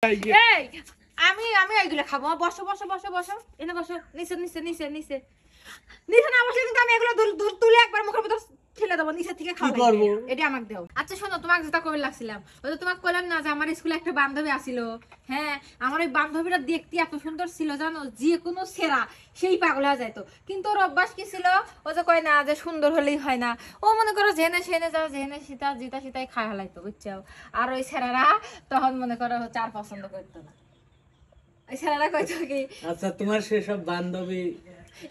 এই আমি আমি এগুলো খাবো। বসো বসো বসো বসো, এনে বসো, নিচে নিচে নিচে নিচে নিচে না বসলে কিন্তু আমি এগুলো তুলে একবার মুখের ভিতর ফেলে দেবো, নিচে থেকে খাওয়া এটা আমাকে দাও। আচ্ছা শোনো, তোমাকে যেটা কবে লাগছিলাম, ওই তো তোমাকে বললাম না যে আমার স্কুলে একটা বান্ধবী আসিল। হ্যাঁ, আমার ওই বান্ধবীরা দেখতে এত সুন্দর ছিল জানো, যে কোনো সেরা সেই পাগল হয়ে যাইতো। কিন্তু ওর অভ্যাস কি ছিল, ও যে কয় না যে সুন্দর হলেই হয় না, ও মনে করো জেনে সেনে যাও, জেনে সীতা জিতা সীতাই খায় হালাইতো, বুঝছো। আর ওই সেরারা তখন মনে করো চার পছন্দ করতো না। ওই সেরারা কইতো কি, আচ্ছা তোমার সেসব বান্ধবী,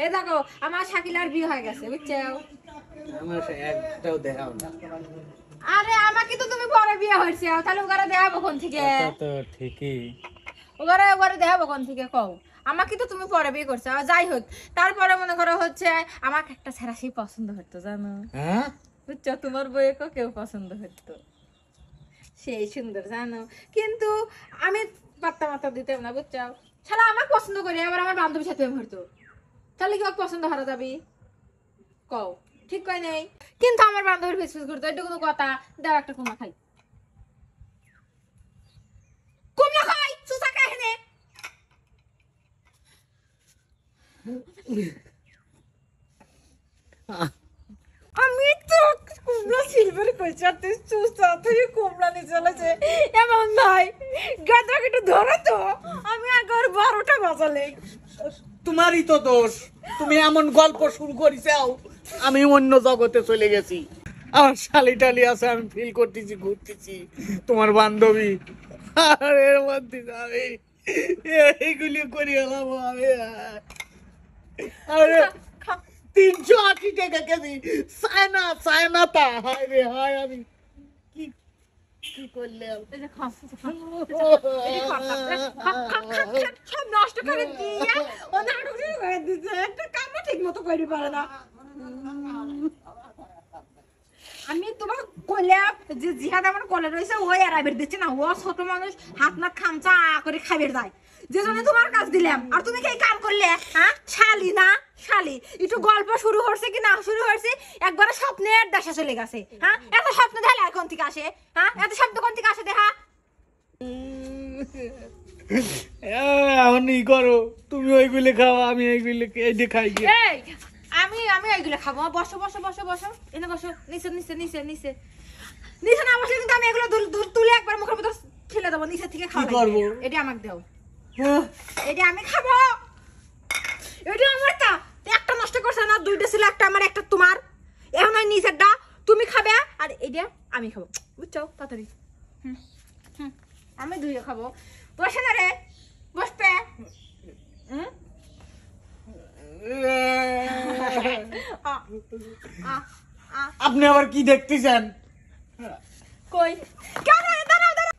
এই দেখো আমার শাকিলার বিয়ে হয়ে গেছে, বুঝছো। আমার একটাও দেখাও না। আরে আমাকে তো তুমি পরে বিয়ে হয়েছে, তাহলে ওখানে দেখাবো কোন থেকে? তো ঠিকই, ওখানে দেখাবো কোন থেকে কও? আমাকে তো তুমি পরে বিয়ে করছো। যাই হোক, তারপরে মনে করো হচ্ছে আমাকে একটা ছেঁড়া সেই পছন্দ হতো জানো, হ্যাঁ বুঝছো। তোমার বইয়েকে কেউ পছন্দ হতো, সেই সুন্দর জানো, কিন্তু আমি পাত্তা মাত্তা দিতাম না, বুঝছো। শালা আমাকে পছন্দ করি, আবার আমার বান্ধবীর সাথে হতো, তাহলে কি ওকে পছন্দ হারা যাবি কও? ঠিক কই নাই? কিন্তু আমার বান্ধবীর ফেসফেস করতো, এটা কোনো কথা? দাও একটা কুমড়া খাই, কুমড়া খাই, সুসা খাই হেনে। আমি তো কুমড়া সিলভার কইছা, তুই সুসা, তুই কুমড়া নিয়ে চলেছে এমন নাই। গাদা একটু ধরো তো, আমি আগর 12টা বাজালে। তোমারই তো দোষ, তুমি এমন গল্প শুরু করিছাও, আমি অন্য জগতে চলে গেছি। আমার শালি টালি আছে, আমি ফিল করতেছি, ঘুরতেছি, তোমার বান্ধবী। আর এর মধ্যে আমি এইগুলি করি এলাম আমি। আরে 380 টাকা কেজি চায়না, চায়না তা, হায় রে হায়, আমি কি কি করলাম? সব নষ্ট করে দিয়ে একটা কামও ঠিক মতো করে পারে না। আমি তোমার কইলাম যে জিহাদ আমার কলে রয়েছে, ওই আর আবির দিচ্ছে না, ও ছোট মানুষ, হাত না খামচা করে খাবির যায়, যে জন্য তোমার কাজ দিলাম। আর তুমি কি কাম করলে? হ্যাঁ শালি না শালি, একটু গল্প শুরু হচ্ছে কি না শুরু হচ্ছে, একবারে স্বপ্নের দেশে চলে গেছে। হ্যাঁ, এত স্বপ্ন দেখলে আর কোন থেকে আসে? হ্যাঁ, এত শব্দ কোন থেকে আসে দেখা? এমনই করো, তুমি ওইগুলি খাও, আমি এইগুলি এই খাই। এই আমি আমি এইগুলো খাবো। বসো বসো বসো বসো, এনে বসো, নিচে নিচে নিচে নিচে নিচে না বসলে কিন্তু আমি এগুলো তুলে একবার মুখের ভিতর ফেলে দেবো, নিচে থেকে খাওয়া করবো? এটা আমাকে দাও, এটা আমি খাবো। এটা আমার তা একটা নষ্ট করছে না, দুইটা ছিল, একটা আমার একটা তোমার। এখন ওই নিচেরটা তুমি খাবে আর এটা আমি খাবো, বুঝছো। তাড়াতাড়ি আমি দুইটা খাবো। বসে না রে, বসবে। আপনি আবার কি দেখতেছেন? কই কেন? দাঁড়াও দাঁড়াও,